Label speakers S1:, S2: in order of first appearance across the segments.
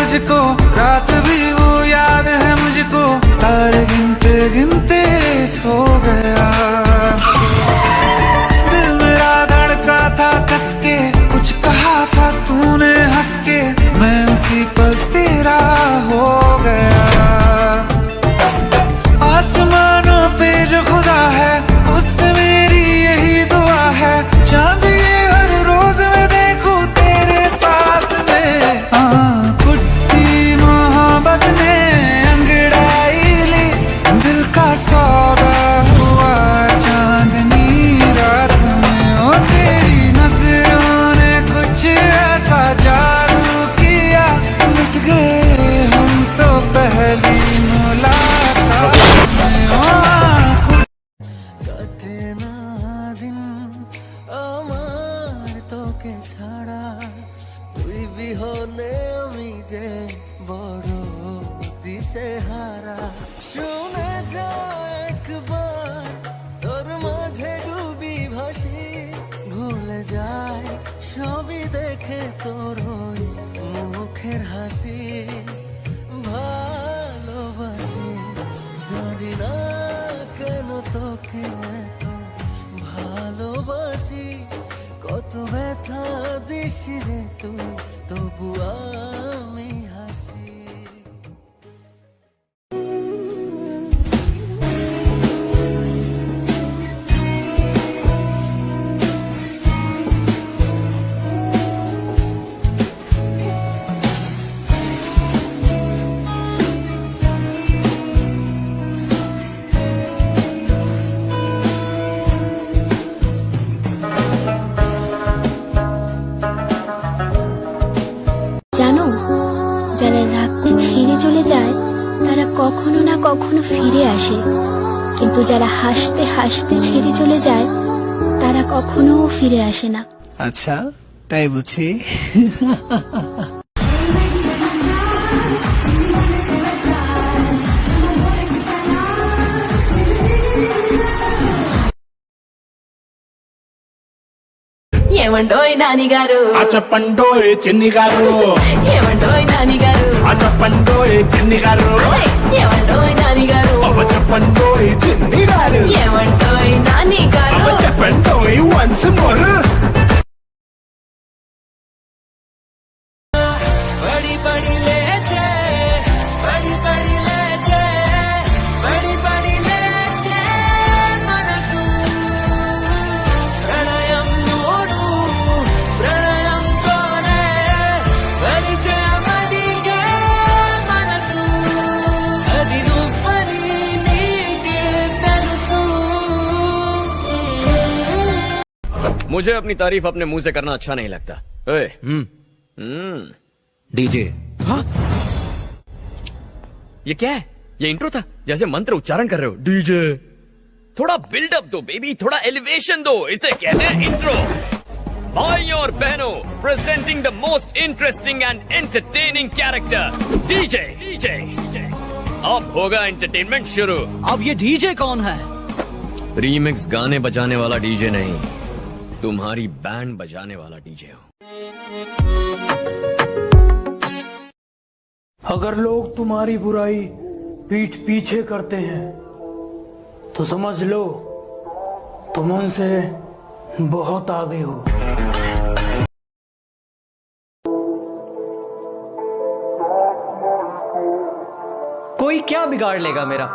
S1: तुझको, रात भी वो याद है मुझको, तारे गिनते गिनते सो गया। दिल मेरा धड़का था कस के, कुछ कहा था तूने हंस के, मैं उसी पल तेरा हो गया। आसमानों पे जो खुदा है, उससे मेरी यही दुआ है, चांद ये हर रोज मैं देखूं तेरे साथ में। कुट्टी मोहब्बत ने अंगड़ाई ली, दिल का सौदा हुआ चांदनी रात में। ओ तेरी नजरों ने कुछ ऐसा जादू किया, लुट गए हम तो पहली मुलाकात में। কাটে না দিন আমার তোকে ছাড়া, তুই বিহনে আমি যে বড় দিশেহারা। শুনে যা একবার তোর মাঝে ডুবি ভাসি, ভুলে যায় সবই দেখে তোর ওই মুখের হাসি। ভালোবাসি জানি না কেন তোকে এত ভালোবাসি, কত ব্যথা দিস রে তুই, তবু আমি হাসি।
S2: জানো, যারা রাগতে ছেড়ে চলে যায় তারা কখনো না কখনো ফিরে আসে, কিন্তু যারা হাসতে হাসতে ছেড়ে চলে যায় তারা কখনো ফিরে আসে না।
S3: আচ্ছা, তাই বুঝি।
S4: ఏమండోయ్ నానిగారు,
S5: చెప్పండోయ్ చిన్ని గారు,
S4: ఏమండోయ్ నానిగారు,
S5: చెప్పండోయ్ చిన్ని గారు,
S4: ఏమండోయ్ నానిగారు,
S5: చెప్పండోయ్ చిన్ని గారు,
S4: ఏమండోయ్ నానిగారు,
S5: చెప్పండోయ్ వన్స్ మోర్।
S1: बड़ी बड़ी लेचे, बड़ी बड़ी लेचे, बड़ी बड़ी लेचे मनसू, प्रणयम नोडू, प्रणयम तोने, परिचय मडिगे मनसू, अदिनु फनी नीके तनुसू।
S6: मुझे अपनी तारीफ अपने मुंह से करना अच्छा नहीं लगता। ओए,
S7: डीजे।
S6: हाँ? ये क्या है? ये इंट्रो था, जैसे मंत्र उच्चारण कर रहे हो। डीजे, थोड़ा बिल्डअप दो बेबी, थोड़ा एलिवेशन दो, इसे कहते हैं इंट्रो। भाइयों और बहनों, presenting the most interesting and entertaining character DJ. DJ, अब होगा एंटरटेनमेंट शुरू।
S8: अब ये डीजे कौन है?
S6: रीमिक्स गाने बजाने वाला डीजे नहीं, तुम्हारी बैंड बजाने वाला डीजे हो।
S8: अगर लोग तुम्हारी बुराई पीठ पीछे करते हैं तो समझ लो तुम उनसे बहुत आगे हो।
S9: कोई क्या बिगाड़ लेगा मेरा?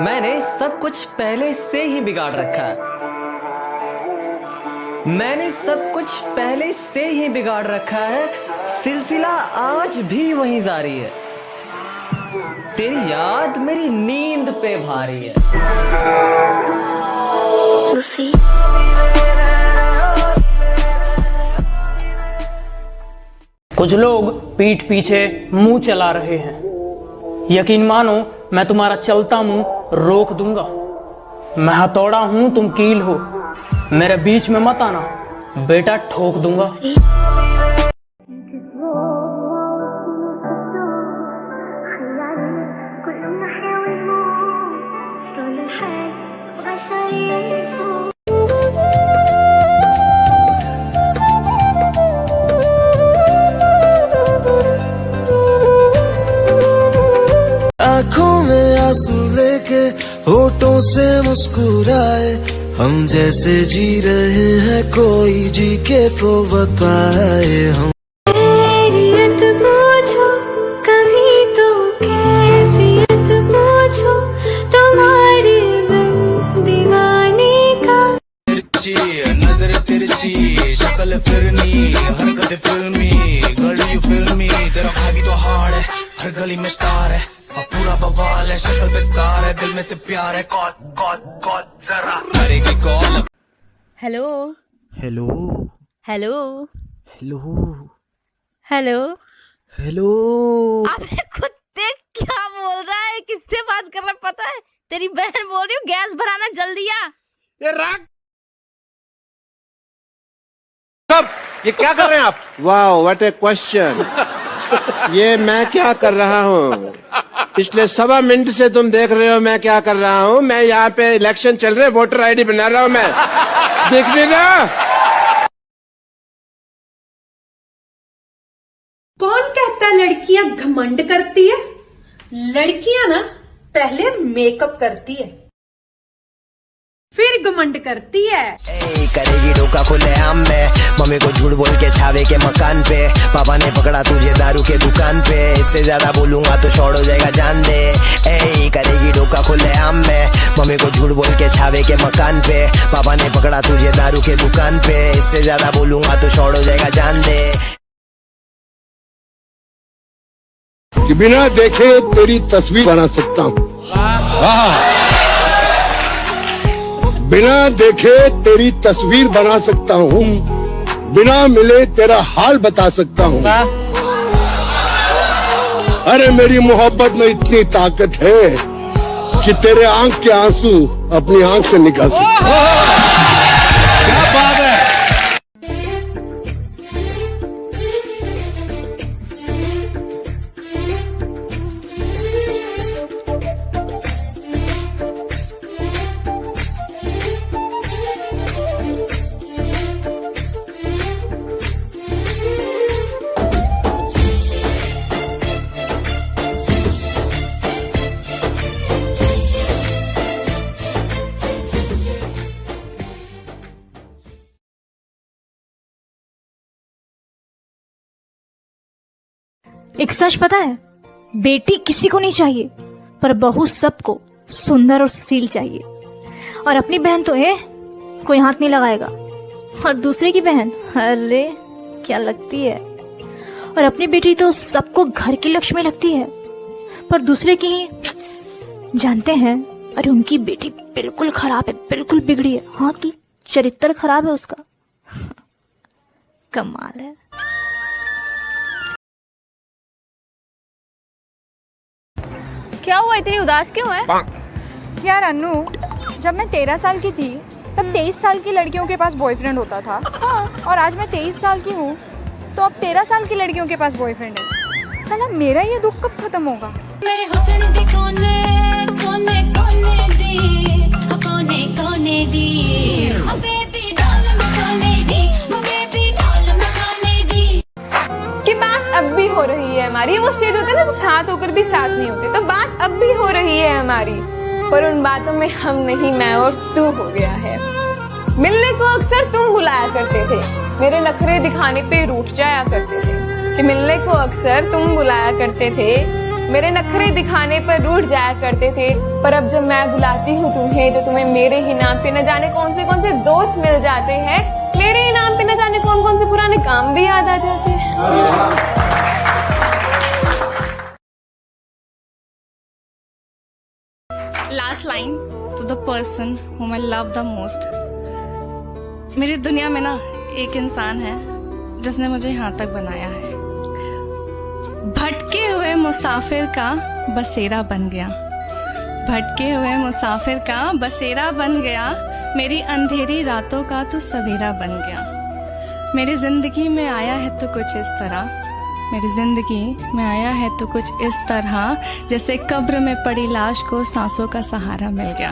S9: मैंने सब कुछ पहले से ही बिगाड़ रखा है। मैंने सब कुछ पहले से ही बिगाड़ रखा है, सिलसिला आज भी वहीं जारी है। तेरी याद मेरी नींद पे भारी है।
S8: कुछ लोग पीठ पीछे मुंह चला रहे हैं, यकीन मानो मैं तुम्हारा चलता मुंह रोक दूंगा। मैं हथौड़ा हूं, तुम कील हो, मेरे बीच में मत आना बेटा, ठोक दूंगा।
S1: आंसू लेके होठों से मुस्कुराए, हम जैसे जी रहे हैं कोई जी के तो बताए। हम
S2: कैफियत पूछो कभी तो कैफियत पूछो तुम्हारी बिन दीवाने का।
S1: तिरछी नजर तिरछी शक्ल फिरनी हरकत फिल्मी गली फिल्मी, तेरा भाभी तो हार्ड है हर गली में स्टार है और पूरा बवाल है, शक्ल पे स्कार है दिल में से प्यार है। कॉल कॉल कॉल जरा करेगी call.
S4: Hello
S3: hello
S4: hello
S3: hello
S4: hello
S3: hello.
S4: अबे कुत्ते क्या बोल रहा है, किससे बात कर रहा है पता है? तेरी बहन बोल रही हूँ गैस भराना जल्दी आ।
S7: ये क्या कर रहे हैं आप? वाह व्हाट ए क्वेश्चन। ये मैं क्या कर रहा हूँ? पिछले 1.25 मिनट से तुम देख रहे हो मैं क्या कर रहा हूँ। मैं यहाँ पे इलेक्शन चल रहे, वोटर आईडी बना रहा हूँ मैं। देख लेना।
S10: कौन कहता है लड़कियां घमंड करती है? लड़कियां ना पहले मेकअप करती है फिर घमंड करती है।
S1: करेगी धोखा खुले आम में, मम्मी को झूठ बोल के छावे के मकान पे, पापा ने पकड़ा तुझे दारू के दुकान पे, इससे ज्यादा बोलूंगा तो शॉर्ट हो जाएगा जान दे। ए करेगी धोखा खुले आम में, मम्मी को झूठ बोल के छावे के मकान पे, पापा ने पकड़ा तुझे दारू के दुकान पे, इससे ज्यादा बोलूंगा तो शॉर्ट हो जाएगा जान दे।
S5: कि बिना देखे तेरी तस्वीर बना सकता हूँ, बिना देखे तेरी तस्वीर बना सकता हूँ, बिना मिले तेरा हाल बता सकता हूँ। अरे मेरी मोहब्बत में इतनी ताकत है कि तेरे आंख के आंसू अपनी आंख से निकाल सकता हूँ। क्या बात है।
S2: एक सच पता है, बेटी किसी को नहीं चाहिए पर बहू सबको सुंदर और सुशील चाहिए। और अपनी बहन तो है कोई हाथ नहीं लगाएगा, और दूसरे की बहन अरे क्या लगती है। और अपनी बेटी तो सबको घर की लक्ष्मी लगती है, पर दूसरे की ही जानते हैं अरे उनकी बेटी बिल्कुल खराब है, बिल्कुल बिगड़ी है। हाँ की चरित्र खराब है उसका। कमाल है।
S11: क्या हुआ, इतनी उदास क्यों है? यार अनु, जब मैं 13 साल की थी तब 23 साल की लड़कियों के पास बॉयफ्रेंड होता था। हाँ, और आज मैं 23 साल की हूँ तो अब 13 साल की लड़कियों के पास बॉयफ्रेंड है। साला मेरा ये दुख कब खत्म होगा?
S2: मेरे हुस्न दी कोने कोने कोने दी कोने कोने दी बेबी डाल में सोने दी बेबी डाल में सोने दी।
S11: कि बात अब भी हो रही है हमारी। वो स्टेज होते हैं ना साथ होकर भी साथ नहीं होते, तो बात अब भी हो रही है हमारी, पर उन बातों में हम नहीं मैं और तू हो गया है। मिलने को अक्सर तुम बुलाया करते थे, मेरे नखरे दिखाने पे रूठ जाया करते थे। कि मिलने को अक्सर तुम बुलाया करते थे, मेरे नखरे दिखाने पर रूठ जाया करते थे, पर अब जब मैं बुलाती हूँ तुम्हें, जो तुम्हें मेरे ही नाम पे न जाने कौन से दोस्त मिल जाते हैं, मेरे ही नाम पे न जाने कौन कौन से पुराने काम भी याद आ जाते हैं।
S12: Last line to the person whom I love the most। मेरी दुनिया में ना एक इंसान है जिसने मुझे यहाँ तक बनाया है। भटके हुए मुसाफिर का बसेरा बन गया, भटके हुए मुसाफिर का बसेरा बन गया, मेरी अंधेरी रातों का तो सवेरा बन गया। मेरी जिंदगी में आया है तो कुछ इस तरह, मेरी जिंदगी में आया है तो कुछ इस तरह, जैसे कब्र में पड़ी लाश को सांसों का सहारा मिल गया।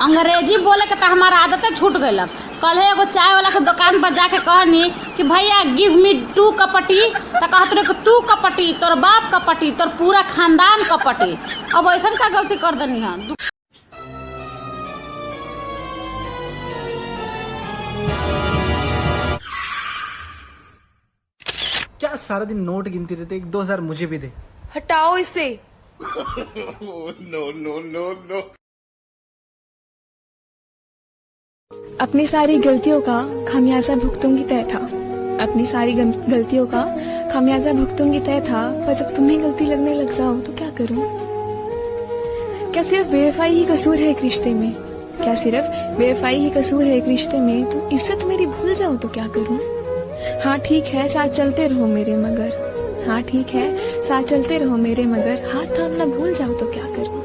S4: अंग्रेजी बोले के तो हमारा आदतें छूट गई। कल एगो चाय वाला के दुकान पर जाके कहनी कि भैया गिव मी 2 कपटी, तो कहत रहे कि तू कपटी, तोर बाप कपटी, तोर पूरा खानदान कपटी। अब ऐसा का गलती कर देनी है।
S3: क्या सारा दिन नोट गिनती रहते, 1-2 हज़ार मुझे भी दे।
S11: हटाओ इसे।
S5: No no no no.
S11: अपनी सारी गलतियों का खामियाजा भुगतूंगी तय था। अपनी सारी गलतियों का खामियाजा भुगतूंगी तय था। पर जब तुम्हें गलती लगने लग जाओ तो क्या करूं? क्या सिर्फ बेवफाई ही कसूर है एक रिश्ते में? क्या सिर्फ बेवफाई ही कसूर है एक रिश्ते में? तो इज्जत मेरी भूल जाओ तो क्या करूं? हाँ ठीक है साथ चलते रहो मेरे मगर। हाँ ठीक है साथ चलते रहो मेरे मगर। हाथ थामना भूल जाओ तो क्या करूं?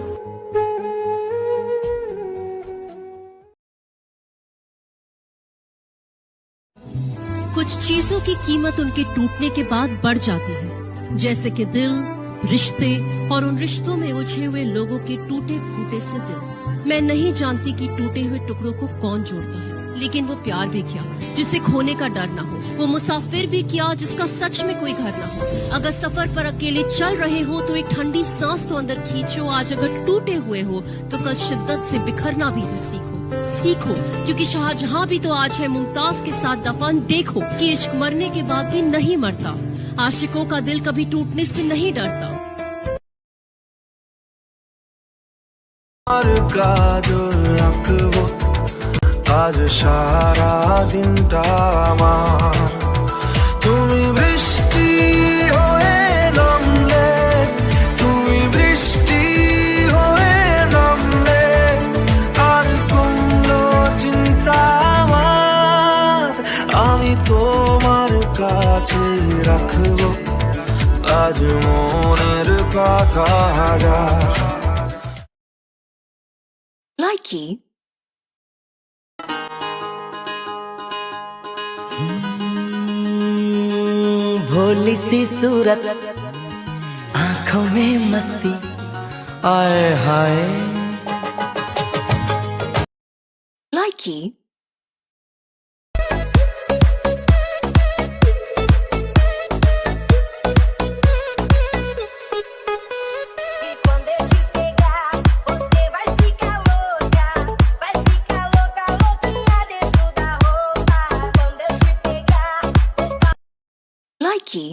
S4: कुछ चीजों की कीमत उनके टूटने के बाद बढ़ जाती है, जैसे कि दिल, रिश्ते और उन रिश्तों में उलझे हुए लोगों के टूटे फूटे से दिल। मैं नहीं जानती कि टूटे हुए टुकड़ों को कौन जोड़ता है, लेकिन वो प्यार भी किया जिसे खोने का डर ना हो। वो मुसाफिर भी किया जिसका सच में कोई घर ना हो। अगर सफर पर अकेले चल रहे हो तो एक ठंडी सांस तो अंदर खींचो। आज अगर टूटे हुए हो तो कल शिद्दत से बिखरना भी तो सीखो, क्योंकि शाहजहां भी तो आज है मुमताज के साथ दफन। देखो कि इश्क मरने के बाद भी नहीं मरता। आशिकों का दिल कभी टूटने से नहीं डरता।
S1: আজ সারা দিনটা আমার তুমি বৃষ্টি হয়ে নামলে, তুমি বৃষ্টি হয়ে নামলে আর কমলো চিন্তা আমার। আমি তোমার কাছে রাখবো আজ মনের কথা হাজার।
S10: Likey
S9: भोली सी सूरत, आंखों में मस्ती, आए हाय।
S10: Likey Likey